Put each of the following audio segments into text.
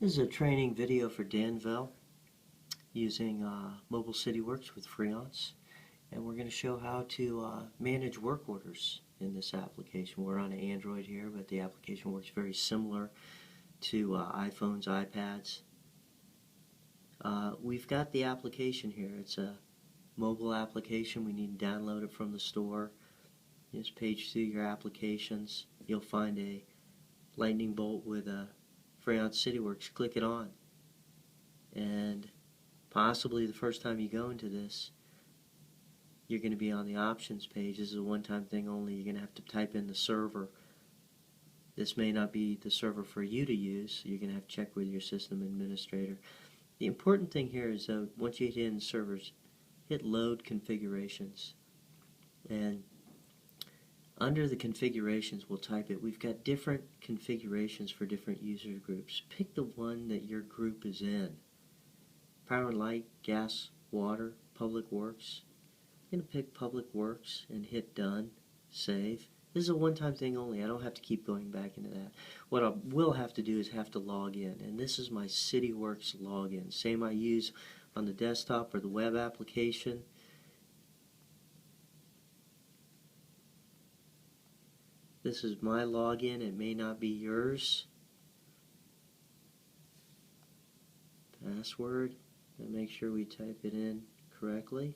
This is a training video for Danville using Mobile Cityworks with Freeance, and we're going to show how to manage work orders in this application. We're on an Android here, but the application works very similar to iPhones, iPads. We've got the application here. It's a mobile application. We need to download it from the store. Just page through your applications. You'll find a lightning bolt with a Freeance Cityworks. Click it on, and possibly the first time you go into this, you're going to be on the options page. This is a one-time thing only. You're going to have to type in the server. This may not be the server for you to use. You're going to have to check with your system administrator. The important thing here is that once you hit in servers, hit load configurations, and under the configurations we'll type it. We've got different configurations for different user groups. Pick the one that your group is in. Power and light, gas, water, public works. I'm going to pick public works and hit done, save. This is a one-time thing only. I don't have to keep going back into that. What I will have to do is have to log in, and this is my Cityworks login. Same I use on the desktop or the web application. This is my login. It may not be yours. Password. And make sure we type it in correctly.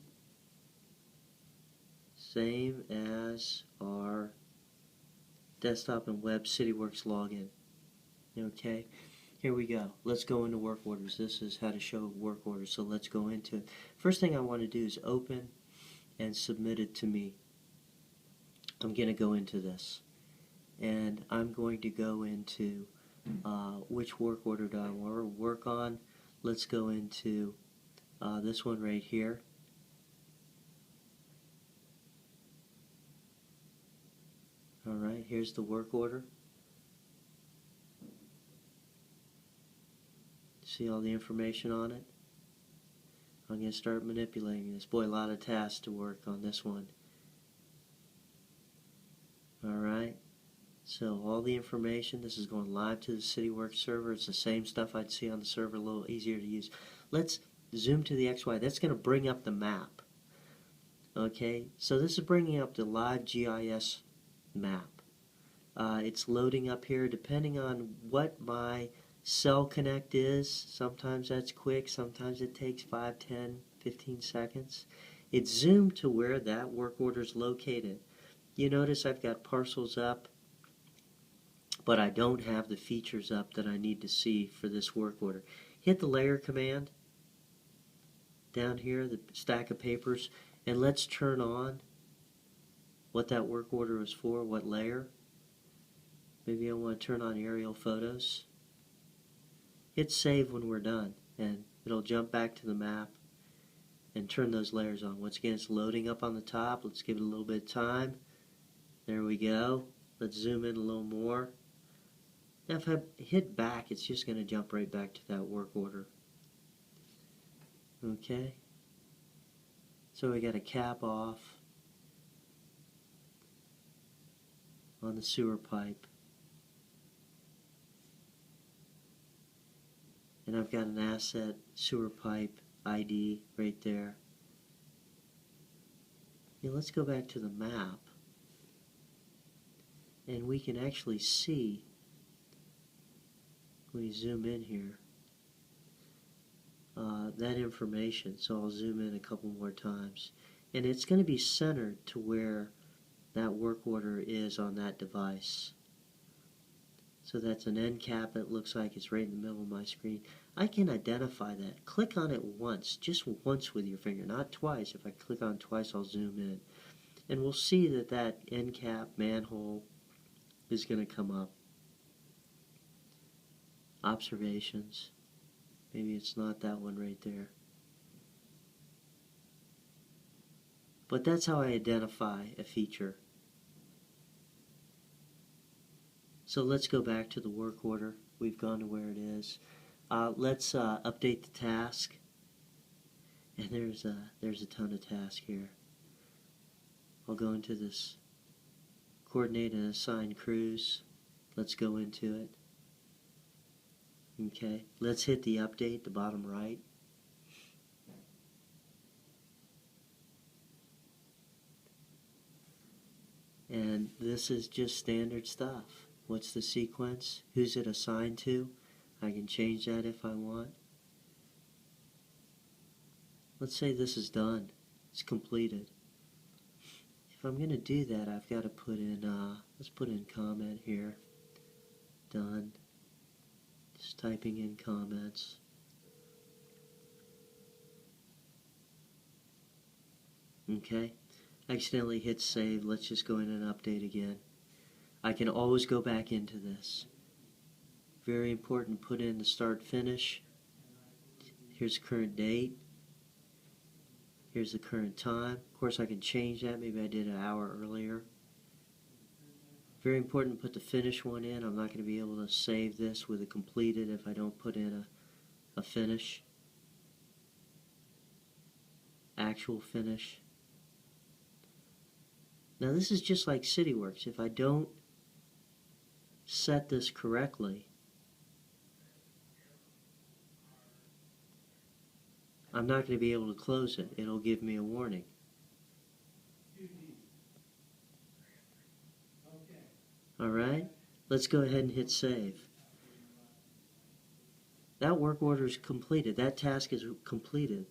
Same as our desktop and web Cityworks login. Okay, here we go. Let's go into work orders. This is how to show work orders, so let's go into it. First thing I want to do is open and submit it to me. I'm going to go into this, and I'm going to go into which work order do I want to work on. Let's go into this one right here. Alright, here's the work order. See all the information on it? I'm going to start manipulating this. Boy, a lot of tasks to work on this one. Alright, so all the information, this is going live to the Cityworks server. It's the same stuff I'd see on the server, a little easier to use. Let's zoom to the XY. That's going to bring up the map. Okay, so this is bringing up the live GIS map. It's loading up here depending on what my cell connect is. Sometimes that's quick, sometimes it takes 5, 10, 15 seconds. It's zoomed to where that work order is located. You notice I've got parcels up, but I don't have the features up that I need to see for this work order. Hit the layer command down here, the stack of papers, and let's turn on what that work order is for, what layer. Maybe I want to turn on aerial photos. Hit save when we're done, and it'll jump back to the map and turn those layers on. Once again, it's loading up on the top. Let's give it a little bit of time. There we go. Let's zoom in a little more. Now if I hit back, it's just going to jump right back to that work order. Okay. So we got a cap off on the sewer pipe. And I've got an asset sewer pipe ID right there. Now let's go back to the map, and we can actually see, when we zoom in here, that information. So I'll zoom in a couple more times, and it's going to be centered to where that work order is on that device. So that's an end cap. It looks like it's right in the middle of my screen. I can identify that. Click on it once, just once with your finger, not twice. If I click on it twice, I'll zoom in. And we'll see that that end cap manhole is going to come up. Observations. Maybe it's not that one right there. But that's how I identify a feature. So let's go back to the work order. We've gone to where it is. Let's update the task. And there's a ton of tasks here. I'll go into this coordinate and assign crews. Let's go into it. Okay, let's hit the update, the bottom right. And this is just standard stuff. What's the sequence? Who's it assigned to? I can change that if I want. Let's say this is done. It's completed. If I'm going to do that, I've got to put in, let's put in comment here. Done. Just typing in comments. Okay. Accidentally hit save. Let's just go in and update again. I can always go back into this. Very important, put in the start finish. Here's current date. Here's the current time. Of course I can change that. Maybe I did an hour earlier. Very important, put the finish one in. I'm not going to be able to save this with a completed if I don't put in a finish. Actual finish. Now this is just like Cityworks. If I don't set this correctly, I'm not going to be able to close it. It'll give me a warning. Alright, let's go ahead and hit save. That work order is completed. That task is completed.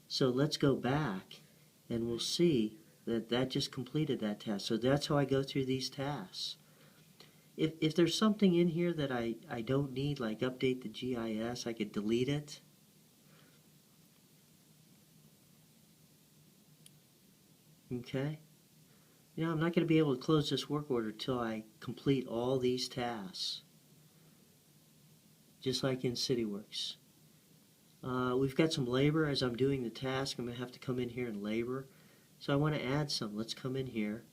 So let's go back and we'll see that just completed that task. So that's how I go through these tasks. If there's something in here that I don't need, like update the GIS, I could delete it. Okay? You know, I'm not going to be able to close this work order till I complete all these tasks. Just like in Cityworks. We've got some labor as I'm doing the task. I'm going to have to come in here and labor. So I want to add some. Let's come in here.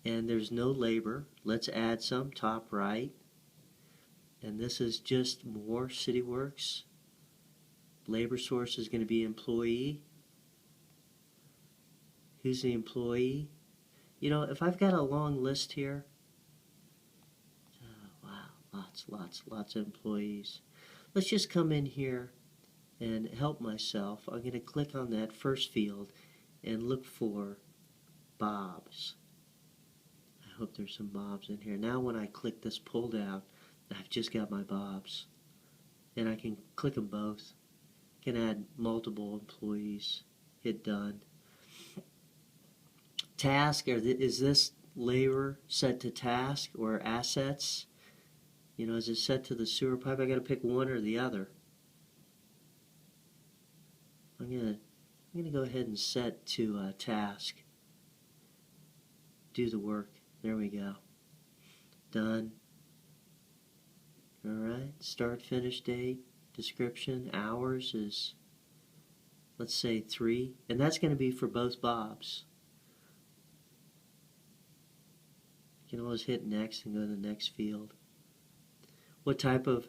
And there's no labor. Let's add some, top right. And this is just more Cityworks. Labor source is going to be employee. Who's the employee? You know, if I've got a long list here, wow, lots of employees. Let's just come in here and help myself. I'm going to click on that first field and look for Bob's. I hope there's some Bob's in here. Now when I click this pull down, I've just got my Bob's. And I can click them both. Can add multiple employees. Hit done. Task, is this labor set to task or assets? You know, is it set to the sewer pipe? I got to pick one or the other. I'm gonna go ahead and set to task. Do the work. There we go. Done. All right. Start, finish date, description, hours is, let's say 3, and that's going to be for both Bobs. You can always hit next and go to the next field. What type of,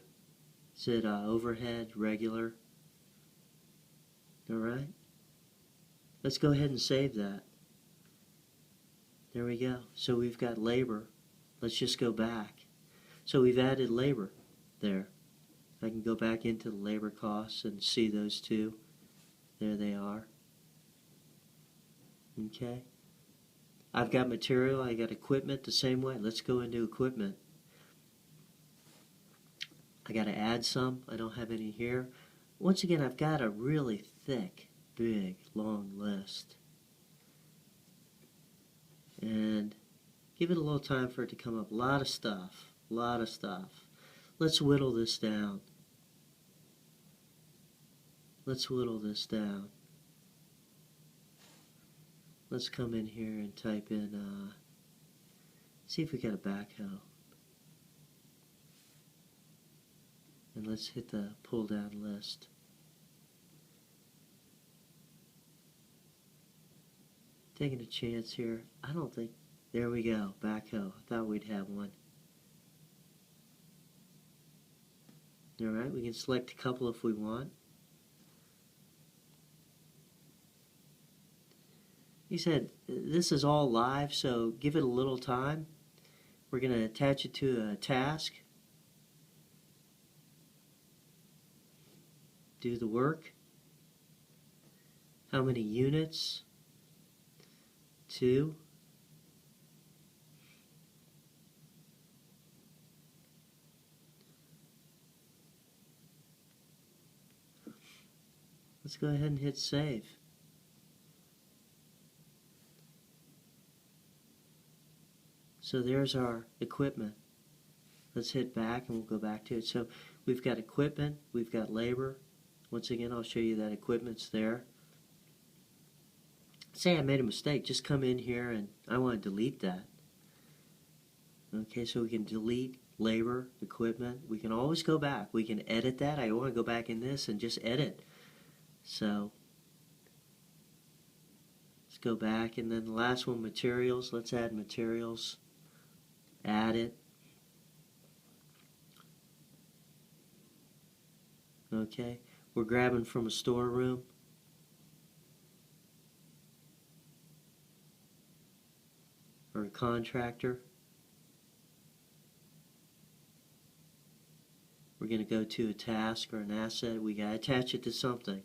is it overhead, regular? All right. Let's go ahead and save that. There we go. So we've got labor. Let's just go back. So we've added labor there. I can go back into the labor costs and see those two. There they are. Okay. I've got material, I got equipment the same way. Let's go into equipment. I got to add some. I don't have any here. Once again, I've got a really thick, big, long list. And give it a little time for it to come up. A lot of stuff. Let's whittle this down. Let's come in here and type in, see if we got a backhoe. And let's hit the pull down list. Taking a chance here. I don't think, there we go, backhoe. I thought we'd have one. Alright, we can select a couple if we want. He said, this is all live, so give it a little time. We're going to attach it to a task. do the work. How many units? 2. Let's go ahead and hit save. So there's our equipment. Let's hit back and we'll go back to it. So we've got equipment, we've got labor. Once again, I'll show you that equipment's there. Say I made a mistake, just come in here and I want to delete that. Okay, so we can delete labor, equipment. We can always go back. We can edit that. I want to go back in this and just edit. So let's go back, and then the last one, materials. Let's add materials. Add it. Okay, we're grabbing from a storeroom. Or a contractor. We're going to go to a task or an asset. We got to attach it to something.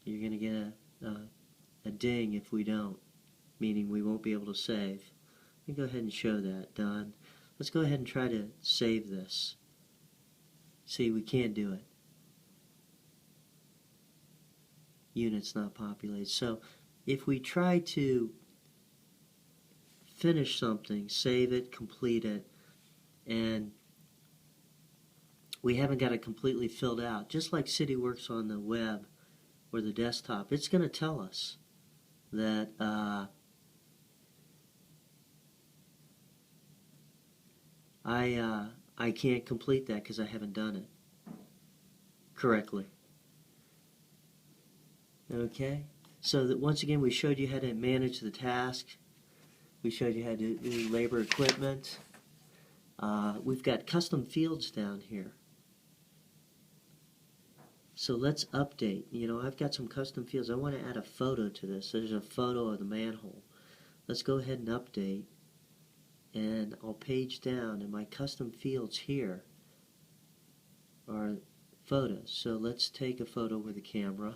You're going to get a ding if we don't, meaning we won't be able to save. Let me go ahead and show that. Done. Let's go ahead and try to save this. See, we can't do it. Units not populated. So if we try to finish something, save it, complete it, and we haven't got it completely filled out, just like Cityworks on the web or the desktop, it's going to tell us that I can't complete that because I haven't done it correctly. Okay, so that once again we showed you how to manage the task. We showed you how to do labor equipment. We've got custom fields down here. So let's update. You know, I've got some custom fields. I want to add a photo to this. There's a photo of the manhole. Let's go ahead and update. And I'll page down, and my custom fields here are photos. So let's take a photo with a camera.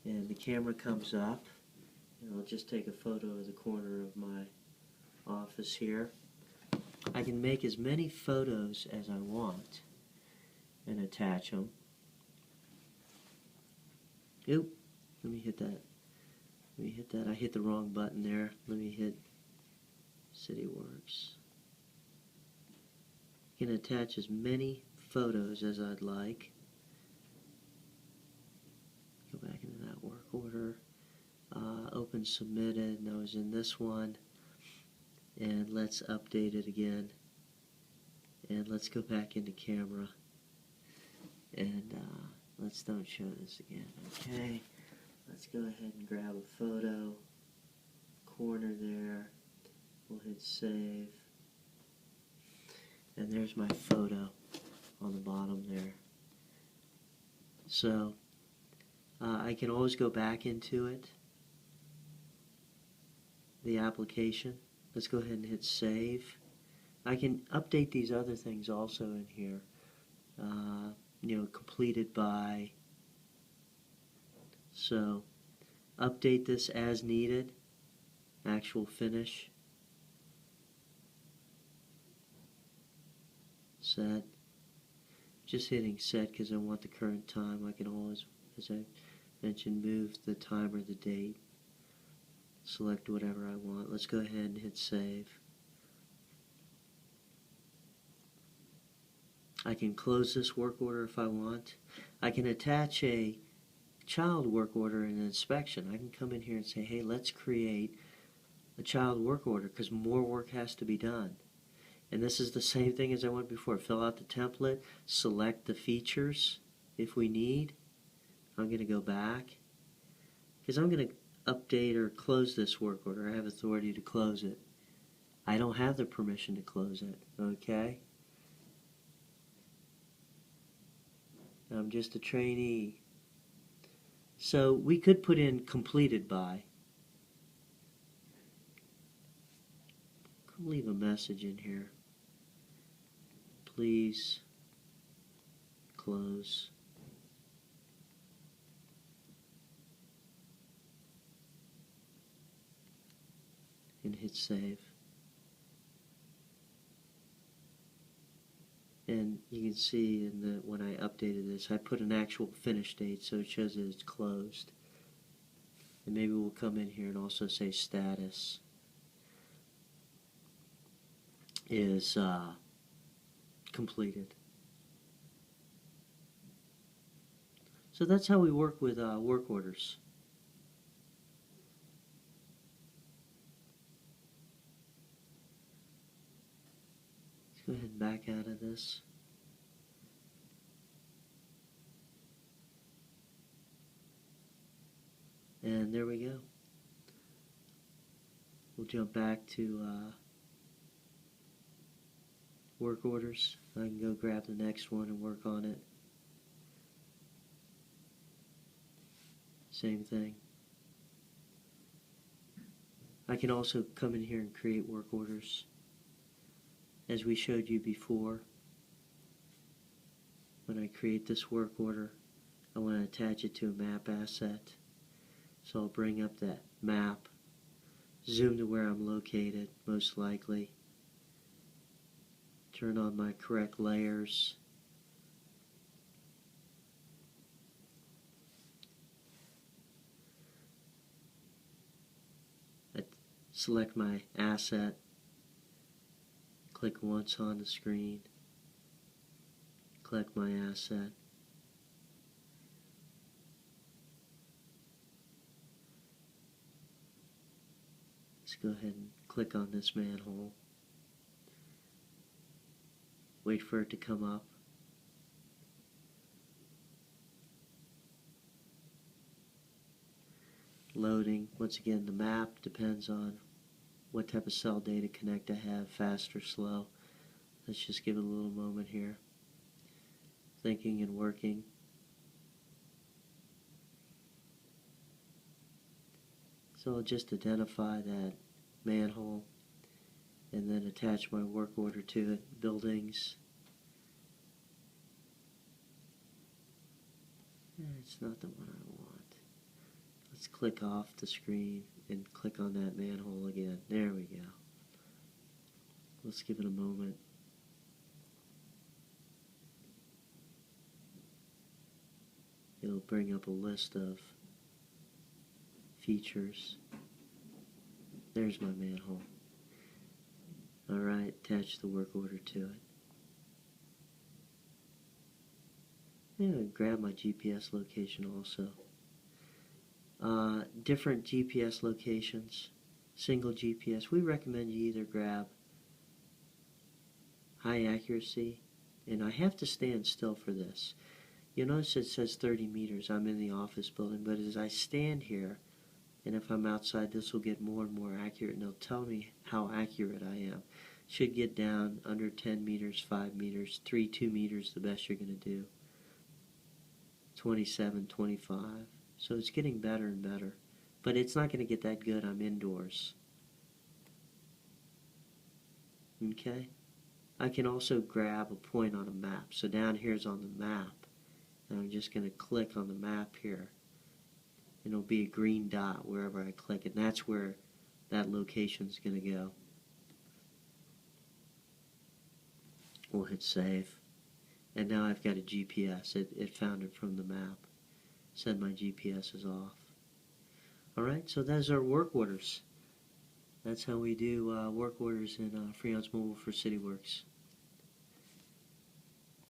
And the camera comes up. And I'll just take a photo of the corner of my office here. I can make as many photos as I want and attach them. Oop, let me hit that. Let me hit that. I hit the wrong button there. Let me hit Cityworks. I can attach as many photos as I'd like. Go back into that work order. Open submitted, and I was in this one. And let's update it again. And let's go back into camera. And let's don't show this again. Okay. Let's go ahead and grab a photo. Corner there. We'll hit save. And there's my photo on the bottom there. So I can always go back into it. The application. Let's go ahead and hit save. I can update these other things also in here. You know, completed by. So, update this as needed. Actual finish. Set. Just hitting set because I want the current time. I can always, as I mentioned, move the time or the date. Select whatever I want. Let's go ahead and hit save. I can close this work order if I want. I can attach a child work order and an inspection. I can come in here and say, hey, let's create a child work order because more work has to be done. And this is the same thing as I went before. Fill out the template, select the features if we need. I'm going to go back because I'm going to update or close this work order. I have authority to close it. I don't have the permission to close it, okay? I'm just a trainee. So we could put in completed by. Leave a message in here. please close. And hit save. And you can see in the when I updated this, I put an actual finish date so it shows that it's closed. And maybe we'll come in here and also say status is completed. So that's how we work with work orders. Let's go ahead and back out of this. And there we go. We'll jump back to work orders. I can go grab the next one and work on it. Same thing. I can also come in here and create work orders. As we showed you before, when I create this work order, I want to attach it to a map asset. So I'll bring up that map, zoom to where I'm located, most likely. Turn on my correct layers. I select my asset, click once on the screen, click my asset. Let's go ahead and click on this manhole. Wait for it to come up. Loading. Once again, the map depends on what type of cell data connect I have, fast or slow. Let's just give it a little moment here. Thinking and working. So I'll just identify that manhole and then attach my work order to it. Buildings. It's not the one I want. Let's click off the screen and click on that manhole again. There we go. Let's give it a moment. It'll bring up a list of features. There's my manhole. Alright, attach the work order to it. Yeah, grab my GPS location also. Different GPS locations, single GPS. We recommend you either grab high accuracy, and I have to stand still for this. You'll notice it says 30 meters. I'm in the office building, but as I stand here, and if I'm outside, this will get more and more accurate, and it'll tell me how accurate I am. Should get down under 10 meters, 5 meters, 2 meters, the best you're going to do. 27, 25. So it's getting better and better. But it's not going to get that good. I'm indoors. Okay? I can also grab a point on a map. So down here is on the map. And I'm just going to click on the map here. And it'll be a green dot wherever I click. And that's where that location is going to go. We'll hit save. And now I've got a GPS. It found it from the map. Said my GPS is off. Alright, so those are work orders. That's how we do work orders in Freeance Mobile for Cityworks.